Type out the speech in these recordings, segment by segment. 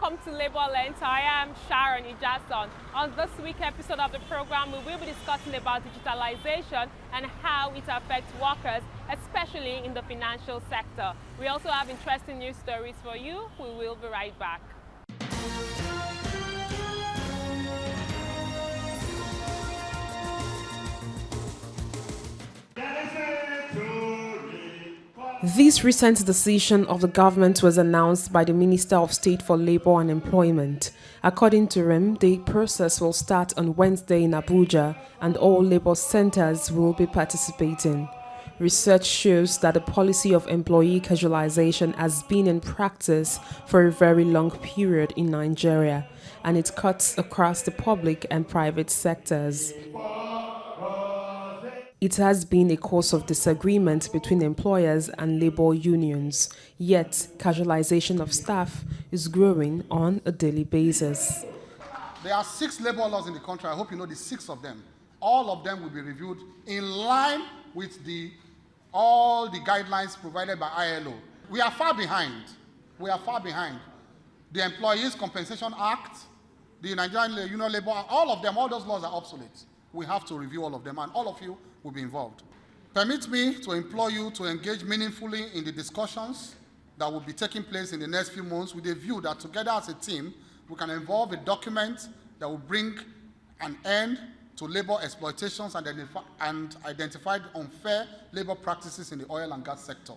welcome to Labour Lens. I am Sharon Ijason. On this week's episode of the program, we will be discussing about digitalization and how it affects workers, especially in the financial sector. We also have interesting news stories for you. We will be right back. This recent decision of the government was announced by the Minister of State for Labour and Employment. According to him, the process will start on Wednesday in Abuja and all labour centres will be participating. Research shows that the policy of employee casualization has been in practice for a very long period in Nigeria, and it cuts across the public and private sectors. It has been a cause of disagreement between employers and labor unions, yet casualization of staff is growing on a daily basis. There are 6 labor laws in the country. I hope you know the 6 of them. All of them will be reviewed in line with all the guidelines provided by ILO. We are far behind. The Employees Compensation Act, the Nigerian Union Labor Act, all those laws are obsolete. We have to review all of them, and all of you will be involved. Permit me to implore you to engage meaningfully in the discussions that will be taking place in the next few months with a view that together as a team, we can evolve a document that will bring an end to labor exploitations and identify unfair labor practices in the oil and gas sector.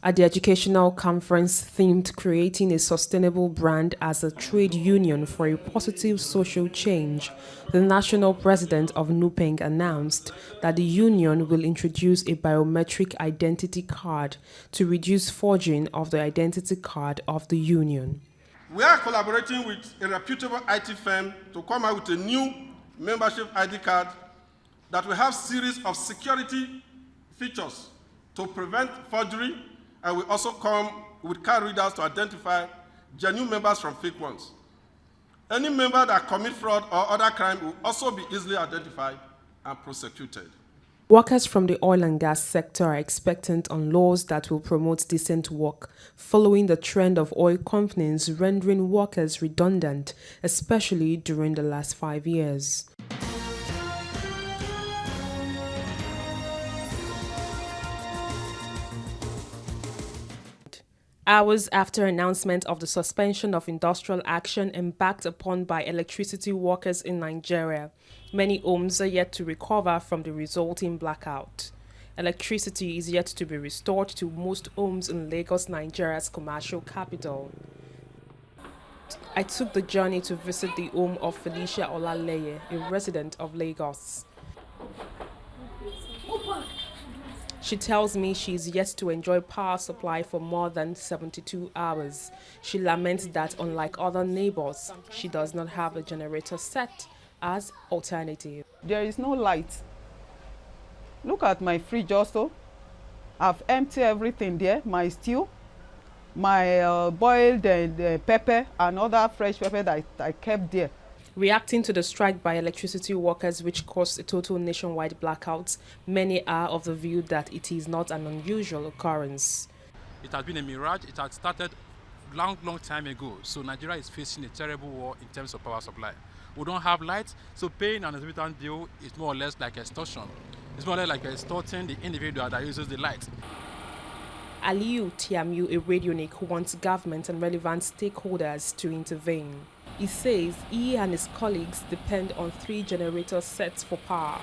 At the educational conference themed Creating a Sustainable Brand as a Trade Union for a Positive Social Change, the national president of NUPENG announced that the union will introduce a biometric identity card to reduce forging of the identity card of the union. We are collaborating with a reputable IT firm to come out with a new membership ID card that will have a series of security features to prevent forgery, and we also come with card readers to identify genuine members from fake ones. Any member that commits fraud or other crime will also be easily identified and prosecuted. Workers from the oil and gas sector are expectant on laws that will promote decent work, following the trend of oil companies rendering workers redundant, especially during the last 5 years. Hours after announcement of the suspension of industrial action embarked upon by electricity workers in Nigeria, many homes are yet to recover from the resulting blackout. Electricity is yet to be restored to most homes in Lagos, Nigeria's commercial capital. I took the journey to visit the home of Felicia Olaleye, a resident of Lagos. She tells me she is yet to enjoy power supply for more than 72 hours. She laments that unlike other neighbors, she does not have a generator set as alternative. There is no light. Look at my fridge also. I've emptied everything there, my stew, my boiled pepper and other fresh pepper that I kept there. Reacting to the strike by electricity workers, which caused a total nationwide blackout, many are of the view that it is not an unusual occurrence. It has been a mirage. It had started long time ago. So Nigeria is facing a terrible war in terms of power supply. We don't have lights, so paying an exorbitant bill is more or less like extortion. It's more or less like extorting the individual that uses the light. Aliyu Tiamiu, a radionic, wants government and relevant stakeholders to intervene. He says he and his colleagues depend on 3 generator sets for power.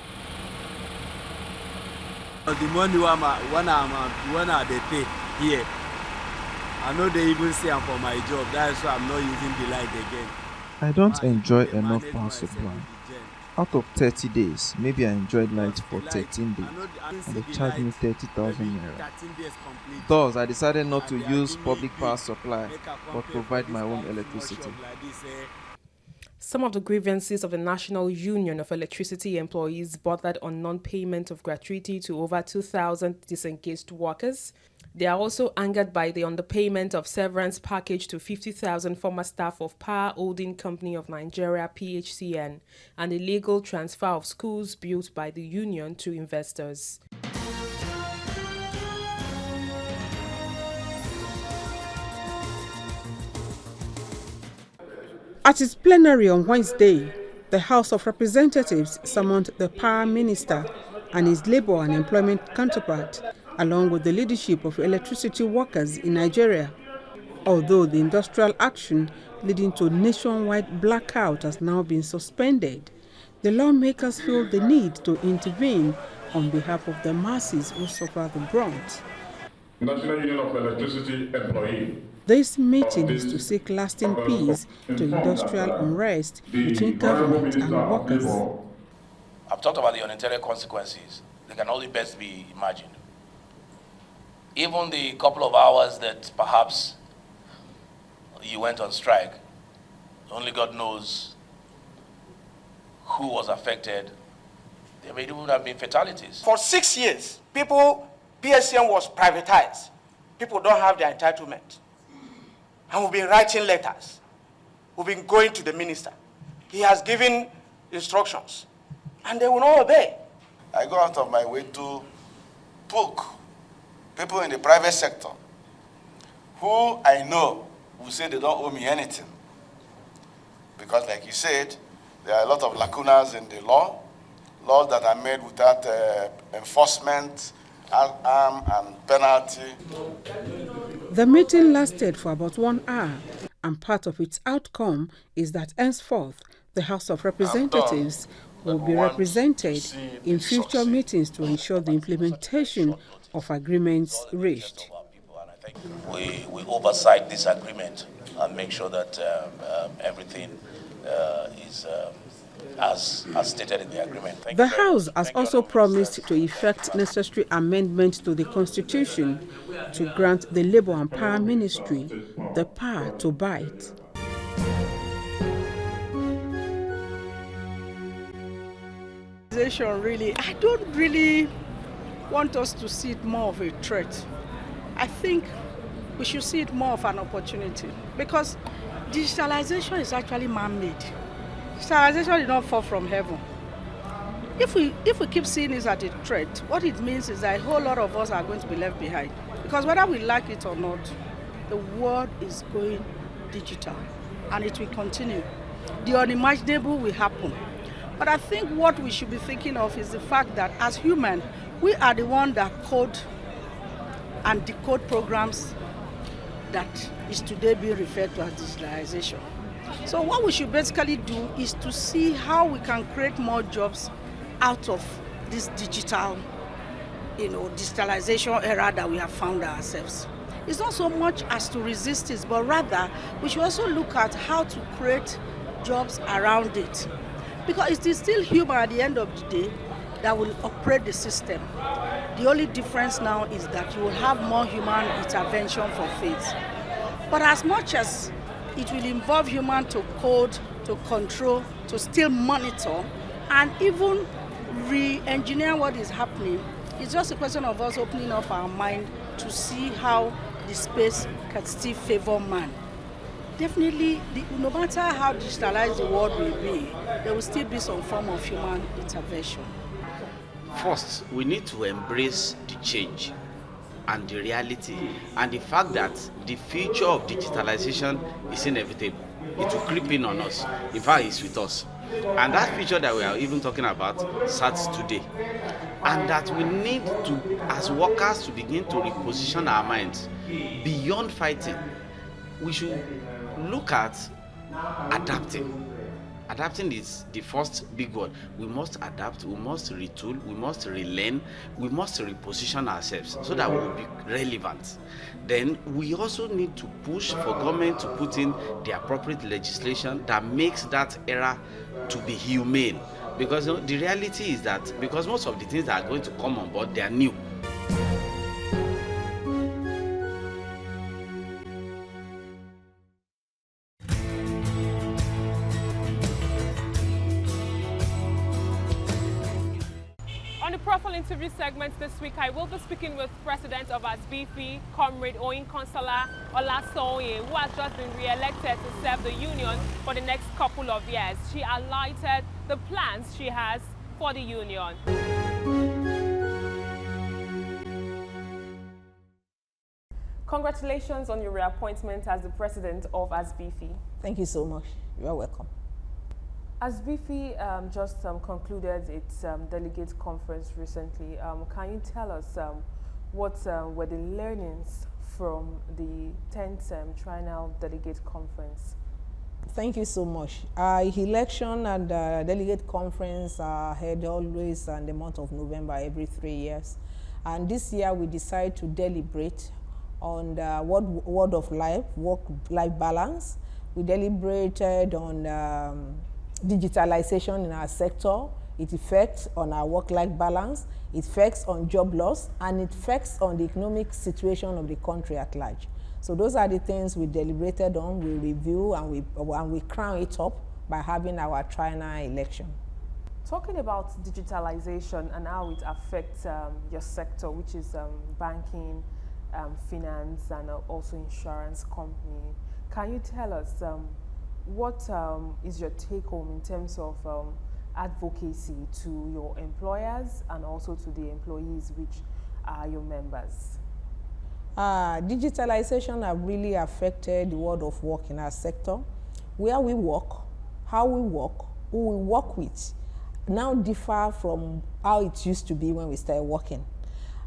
The money when they pay here, I know they even say I'm for my job. That's why I'm not using the light again. I don't enjoy enough power supply. Out of 30 days, maybe I enjoyed light for 13 days, and they charged me 30,000 naira. Thus, I decided not to use public power supply, but provide my own electricity. Some of the grievances of the National Union of Electricity Employees bordered on non-payment of gratuity to over 2,000 disengaged workers. They are also angered by the underpayment of severance package to 50,000 former staff of Power Holding Company of Nigeria (PHCN) and illegal transfer of schools built by the union to investors. At its plenary on Wednesday, the House of Representatives summoned the Power Minister and his Labour and Employment counterpart, along with the leadership of electricity workers in Nigeria. Although the industrial action leading to nationwide blackout has now been suspended, the lawmakers feel the need to intervene on behalf of the masses who suffer the brunt. National Union of Electricity Employees. This meeting is to seek lasting peace to industrial unrest between government and workers. I've talked about the unintended consequences. They can only best be imagined. Even the couple of hours that perhaps you went on strike, only God knows who was affected. There may even have been fatalities. For 6 years, PSCM was privatized. People don't have their entitlement. And we've been writing letters. We've been going to the minister. He has given instructions, and they will not obey. I go out of my way to poke people in the private sector who I know will say they don't owe me anything. Because like you said, there are a lot of lacunas in the laws that are made without enforcement, harm and penalty. The meeting lasted for about 1 hour, and part of its outcome is that henceforth the House of Representatives will be represented in future meetings to ensure the implementation of agreements reached. We oversight this agreement and make sure that everything is as stated in the agreement. The House has also promised to effect necessary amendments to the Constitution to grant the Labour and Power Ministry the power to bite. Really, I don't really want us to see it more of a threat. I think we should see it more of an opportunity, because digitalization is actually man-made. Digitalization did not fall from heaven. If we keep seeing this as a threat, what it means is that a whole lot of us are going to be left behind. Because whether we like it or not, the world is going digital, and it will continue. The unimaginable will happen. But I think what we should be thinking of is the fact that as humans, we are the ones that code and decode programs that is today being referred to as digitalization. So what we should basically do is to see how we can create more jobs out of this digital, digitalization era that we have found ourselves. It's not so much as to resist it, but rather we should also look at how to create jobs around it. Because it is still human at the end of the day that will operate the system. The only difference now is that you will have more human intervention for faith. But as much as it will involve human to code, to control, to still monitor, and even re-engineer what is happening, it's just a question of us opening up our mind to see how the space can still favor man. Definitely, no matter how digitalized the world will be, there will still be some form of human intervention. First, we need to embrace the change and the reality and the fact that the future of digitalization is inevitable. It will creep in on us. In fact, it's with us. And that future that we are even talking about starts today. And that we need to, as workers, to begin to reposition our minds beyond fighting. We should look at adapting. Adapting is the first big word. We must adapt, we must retool, we must relearn, we must reposition ourselves so that we will be relevant. Then we also need to push for government to put in the appropriate legislation that makes that era to be humane. Because the reality is that because most of the things that are going to come on board, they are new. On the profile interview segment this week, I will be speaking with President of ASBIFI, Comrade Oyin Consola Olasoye, who has just been re-elected to serve the union for the next couple of years. She highlighted the plans she has for the union. Congratulations on your reappointment as the president of ASBIFI. Thank you so much. You are welcome. ASBIFI just concluded its delegate conference recently. Can you tell us what were the learnings from the 10th Triennial Delegate Conference? Thank you so much. Election and delegate conference are held always in the month of November every 3 years. And this year we decided to deliberate on the word of life, work-life balance. We deliberated on digitalization in our sector, its effects on our work-life balance, its effects on job loss, and its effects on the economic situation of the country at large. So those are the things we deliberated on, we review, and we crown it up by having our triennial election. Talking about digitalization and how it affects your sector, which is banking, finance, and also insurance company, can you tell us what is your take home in terms of advocacy to your employers and also to the employees, which are your members? Digitalization have really affected the world of work in our sector. Where we work, how we work, who we work with, now differ from how it used to be when we started working.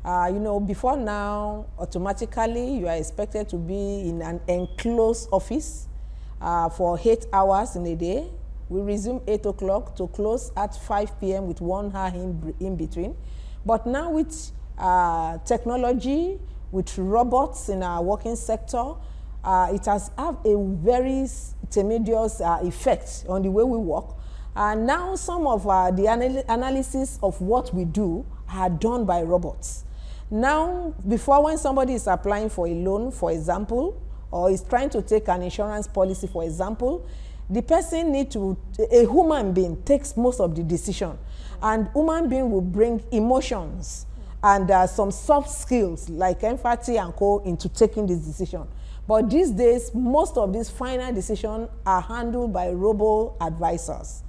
You know, before now, automatically you are expected to be in an enclosed office for 8 hours in a day. We resume 8 o'clock to close at 5 p.m. with 1 hour in between. But now with technology, with robots in our working sector, it has had a very tremendous effect on the way we work. And now some of the analysis of what we do are done by robots. Now, before, when somebody is applying for a loan, for example, or is trying to take an insurance policy, for example, the person needs to, a human being takes most of the decision. And human being will bring emotions and some soft skills like empathy and co into taking this decision. But these days, most of these final decisions are handled by robo-advisors.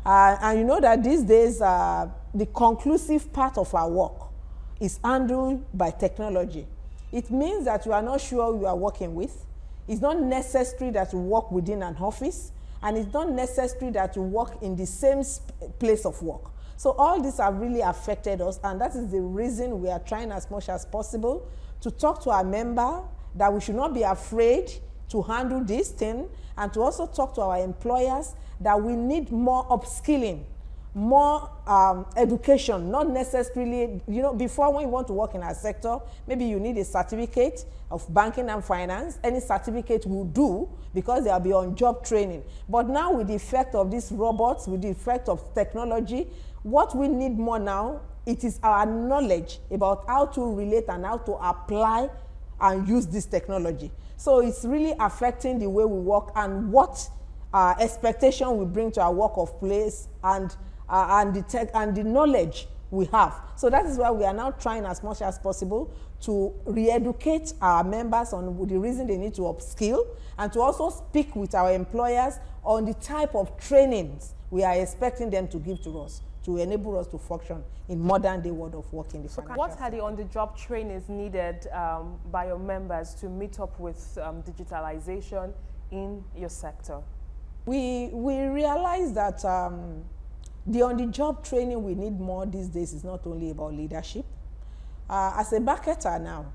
And you know that these days, the conclusive part of our work is handled by technology. It means that you are not sure who you are working with. It's not necessary that you work within an office, and it's not necessary that you work in the same place of work. So all these have really affected us, and that is the reason we are trying as much as possible to talk to our member that we should not be afraid to handle this thing, and to also talk to our employers that we need more upskilling, more education, not necessarily, you know, before when you want to work in our sector, maybe you need a certificate of banking and finance. Any certificate will do because there will be on-job training. But now with the effect of these robots, with the effect of technology, what we need more now, it is our knowledge about how to relate and how to apply and use this technology. So it's really affecting the way we work and what expectation we bring to our work of place and the knowledge we have. So that is why we are now trying as much as possible to re-educate our members on the reason they need to upskill, and to also speak with our employers on the type of trainings we are expecting them to give to us to enable us to function in modern day world of work in the financial What are the on-the-job trainings needed by your members to meet up with digitalization in your sector? We realize that the on-the-job training we need more these days is not only about leadership. As a marketer now,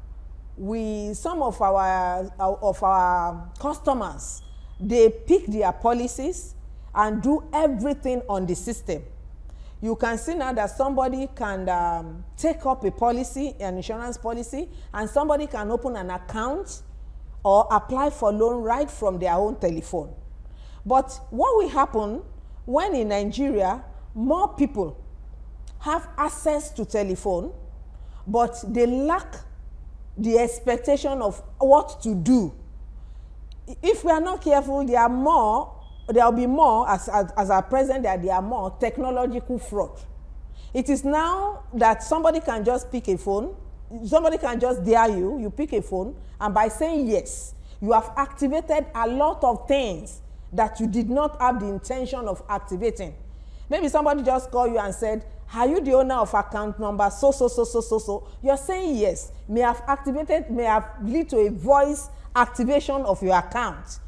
some of our customers, they pick their policies and do everything on the system. You can see now that somebody can take up a policy, an insurance policy, and somebody can open an account or apply for loan right from their own telephone. But what will happen when in Nigeria, more people have access to telephone, but they lack the expectation of what to do? If we are not careful, there will be more, as at present, there are more technological fraud. It is now that somebody can just pick a phone, somebody can just dare you, you pick a phone, and by saying yes, you have activated a lot of things that you did not have the intention of activating. Maybe somebody just called you and said, are you the owner of account number so? You're saying yes. May have lead to a voice activation of your account.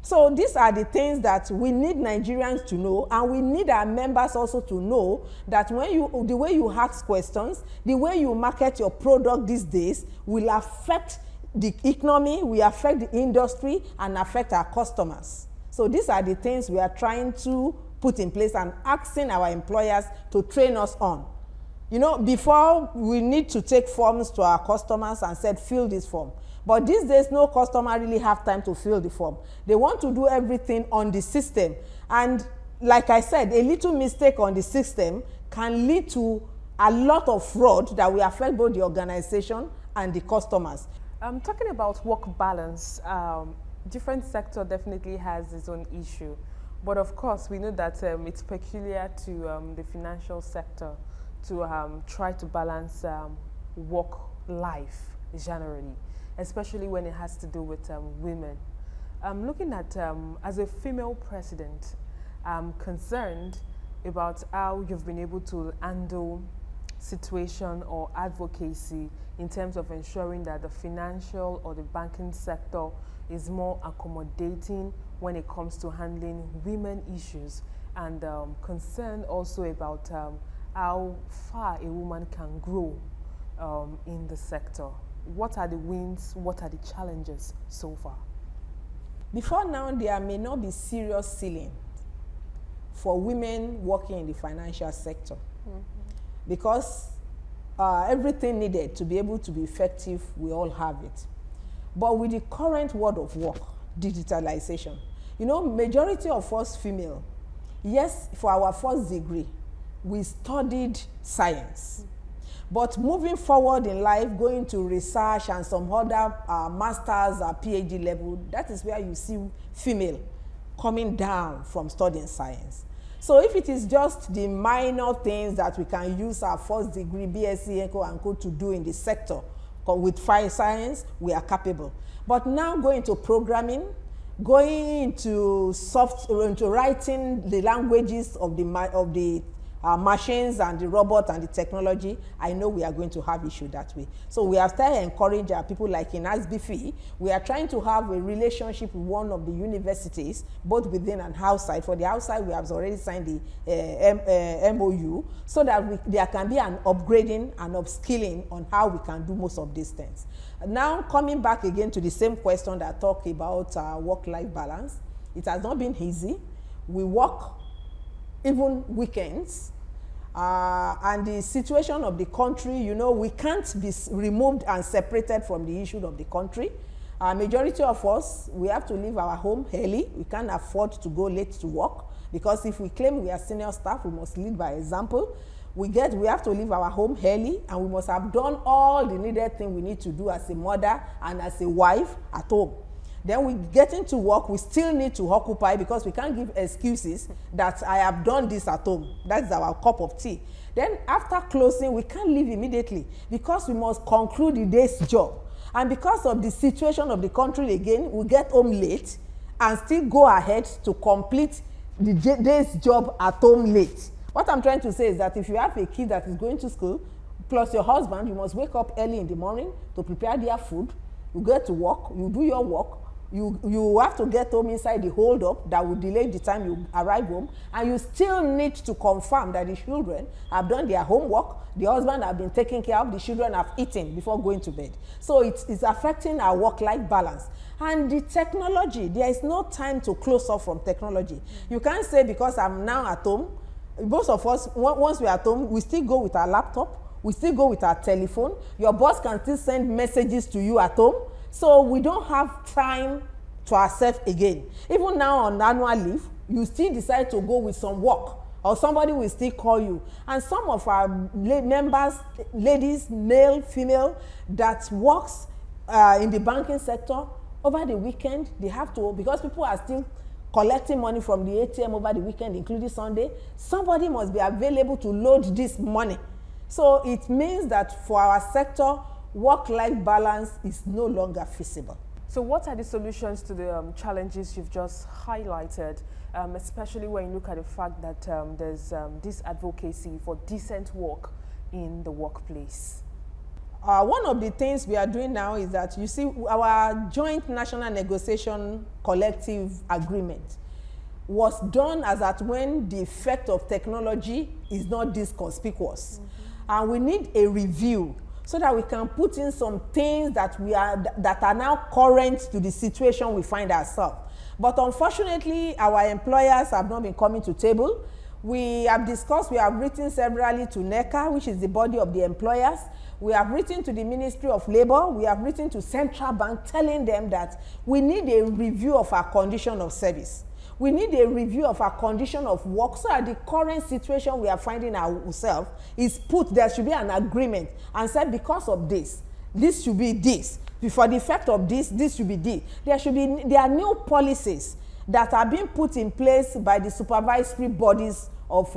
So these are the things that we need Nigerians to know, and we need our members also to know that the way you ask questions, the way you market your product these days will affect the economy, will affect the industry, and affect our customers. So these are the things we are trying to put in place and asking our employers to train us on. You know, before we need to take forms to our customers and said, fill this form. But these days, no customer really have time to fill the form. They want to do everything on the system. And like I said, a little mistake on the system can lead to a lot of fraud that will affect both the organization and the customers. Talking about work balance, different sector definitely has its own issue. But of course, we know that it's peculiar to the financial sector to try to balance work-life generally, especially when it has to do with women. Looking at, as a female president, I'm concerned about how you've been able to handle situation or advocacy in terms of ensuring that the financial or the banking sector is more accommodating when it comes to handling women issues, and concern also about how far a woman can grow in the sector. What are the wins? What are the challenges so far? Before now, there may not be serious ceiling for women working in the financial sector, because everything needed to be able to be effective, we all have it. But with the current world of work, digitalization, you know, majority of us female, yes, for our first degree, we studied science. But moving forward in life, going to research and some other master's or PhD level, that is where you see female coming down from studying science. So if it is just the minor things that we can use our first degree, BSc, ECO, and Co to do in the sector, with science, we are capable. But now going to programming, going into writing the languages of the machines and the robot and the technology, I know we are going to have issue that way. So we have started encouraging our people like in ASBFI. We are trying to have a relationship with one of the universities, both within and outside. For the outside, we have already signed the MOU, so that there can be an upgrading and upskilling on how we can do most of these things. Now, coming back again to the same question that talked about work-life balance, it has not been easy. We work even weekends, and the situation of the country, you know, we can't be removed and separated from the issue of the country. Majority of us, we have to leave our home early. We can't afford to go late to work, because if we claim we are senior staff, we must lead by example. We have to leave our home early, and we must have done all the needed thing we need to do as a mother and as a wife at home. Then we get into work, we still need to occupy, because we can't give excuses that I have done this at home. That's our cup of tea. Then after closing, we can't leave immediately, because we must conclude the day's job. And because of the situation of the country again, we get home late and still go ahead to complete the day's job at home late. What I'm trying to say is that if you have a kid that is going to school, plus your husband, you must wake up early in the morning to prepare their food. You get to work, you do your work. You have to get home inside the hold up that will delay the time you arrive home, and you still need to confirm that the children have done their homework, the husband have been taken care of, the children have eaten before going to bed. So it's affecting our work-life balance. And the technology, there is no time to close off from technology. You can't say because I'm now at home. Most of us, once we're at home, we still go with our laptop, we still go with our telephone. Your boss can still send messages to you at home. So we don't have time to ourselves again. Even now on annual leave, you still decide to go with some work, or somebody will still call you. And some of our members, ladies, male, female, that works in the banking sector, over the weekend, they have to, because people are still collecting money from the ATM over the weekend, including Sunday, somebody must be available to load this money. So it means that for our sector, work-life balance is no longer feasible. So what are the solutions to the challenges you've just highlighted, especially when you look at the fact that there's this advocacy for decent work in the workplace? One of the things we are doing now is that, you see, our joint national negotiation collective agreement was done as at when the effect of technology is not this conspicuous. And we need a review so that we can put in some things that are now current to the situation we find ourselves. But unfortunately, our employers have not been coming to table. We have discussed, we have written severally to NECA, which is the body of the employers. We have written to the Ministry of Labor. We have written to Central Bank telling them that we need a review of our condition of service. We need a review of our condition of work so that the current situation we are finding ourselves is put, there should be an agreement and said because of this should be this. For the effect of this should be this. There are new policies that are being put in place by the supervisory bodies of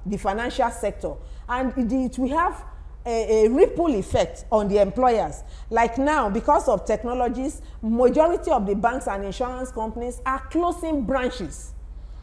the financial sector. And it will have a ripple effect on the employers. Like now, because of technologies, majority of the banks and insurance companies are closing branches.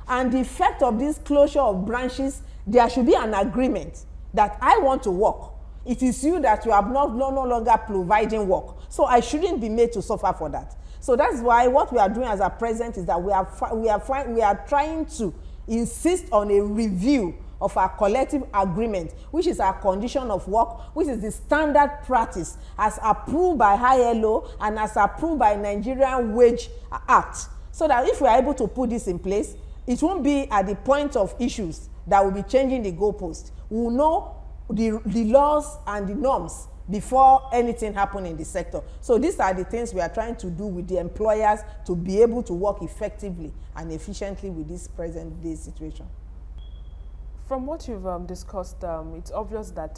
And the effect of this closure of branches, there should be an agreement that I want to work. It is you that you are no longer providing work. So I shouldn't be made to suffer for that. So that's why what we are doing as a president is that we are trying to insist on a review of our collective agreement, which is our condition of work, which is the standard practice as approved by ILO and as approved by Nigerian Wage Act. So that if we are able to put this in place, it won't be at the point of issues that will be changing the goalpost. We will know the laws and the norms before anything happens in the sector. So these are the things we are trying to do with the employers to be able to work effectively and efficiently with this present day situation. From what you've discussed, it's obvious that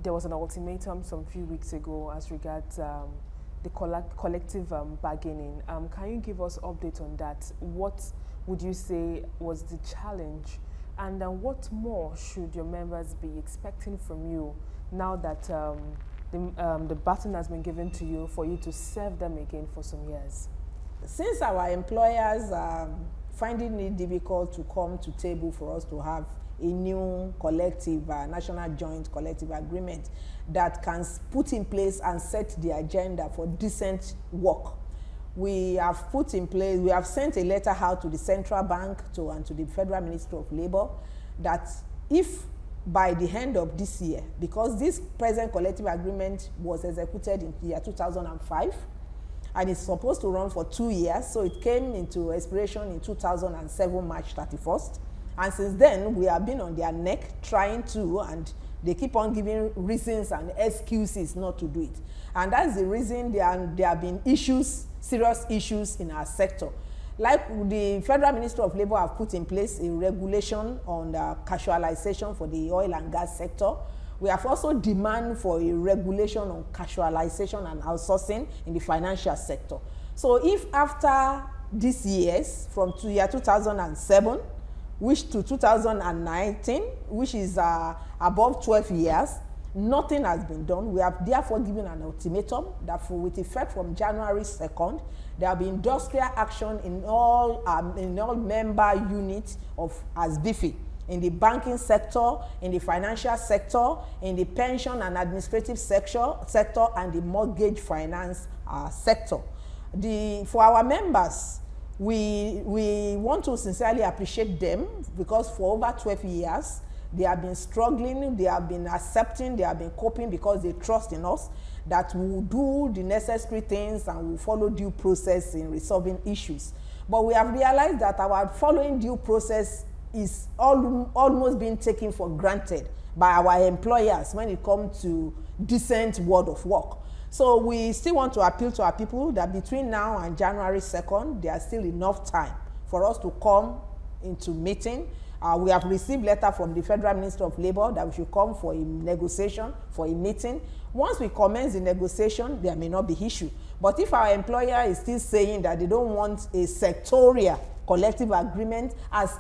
there was an ultimatum some few weeks ago as regards the collective bargaining. Can you give us update on that? What would you say was the challenge? And what more should your members be expecting from you now that the baton has been given to you for you to serve them again for some years? Since our employers finding it difficult to come to table for us to have a new collective, national joint collective agreement that can put in place and set the agenda for decent work. We have put in place, we have sent a letter out to the Central Bank and to the Federal Ministry of Labor that if by the end of this year, because this present collective agreement was executed in the year 2005, and it's supposed to run for 2 years, so it came into expiration in 2007, March 31st. And since then, we have been on their neck trying to, and they keep on giving reasons and excuses not to do it. And that's the reason there have been issues, serious issues in our sector. Like the Federal Ministry of Labor have put in place a regulation on the casualization for the oil and gas sector. We have also demand for a regulation on casualization and outsourcing in the financial sector. So if after these years, from year 2007, which to 2019, which is above 12 years, nothing has been done. We have therefore given an ultimatum that with effect from January 2nd, there will be industrial action in all member units of ASBIFI. In the banking sector, in the financial sector, in the pension and administrative sector, and the mortgage finance sector. For our members, we want to sincerely appreciate them because for over 12 years, they have been struggling, they have been accepting, they have been coping because they trust in us that we will do the necessary things and we will follow due process in resolving issues. But we have realized that our following due process is almost being taken for granted by our employers when it comes to decent word of work. So we still want to appeal to our people that between now and January 2nd, there is still enough time for us to come into meeting. We have received letter from the Federal Ministry of Labor that we should come for a negotiation, for a meeting. Once we commence the negotiation, there may not be issue. But if our employer is still saying that they don't want a sectorial collective agreement as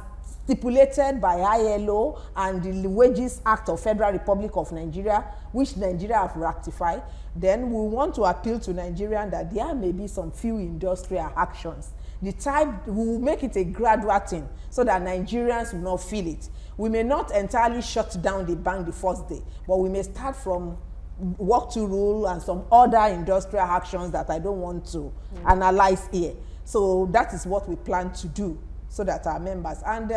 stipulated by ILO and the Wages Act of Federal Republic of Nigeria, which Nigeria have ratified, then we want to appeal to Nigerians that there may be some few industrial actions. The type, we will make it a gradual thing so that Nigerians will not feel it. We may not entirely shut down the bank the first day, but we may start from work to rule and some other industrial actions that I don't want to analyze here. So that is what we plan to do so that our members, and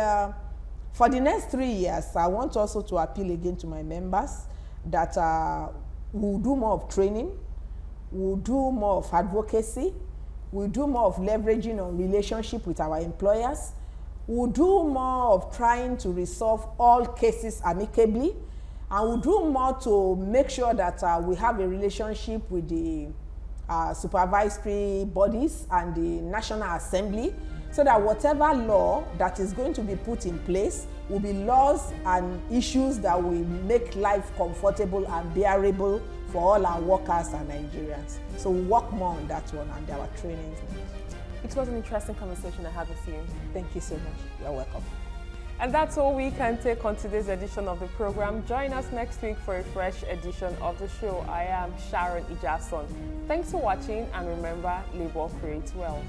for the next 3 years, I want also to appeal again to my members that we'll do more of training, we'll do more of advocacy, we'll do more of leveraging on relationship with our employers, we'll do more of trying to resolve all cases amicably, and we'll do more to make sure that we have a relationship with the supervisory bodies and the National Assembly, so that whatever law that is going to be put in place will be laws and issues that will make life comfortable and bearable for all our workers and Nigerians. So we'll work more on that one and our trainings. It was an interesting conversation I had with you. Thank you so much. You're welcome. And that's all we can take on today's edition of the program. Join us next week for a fresh edition of the show. I am Sharon Ijason. Thanks for watching, and remember, labor creates wealth.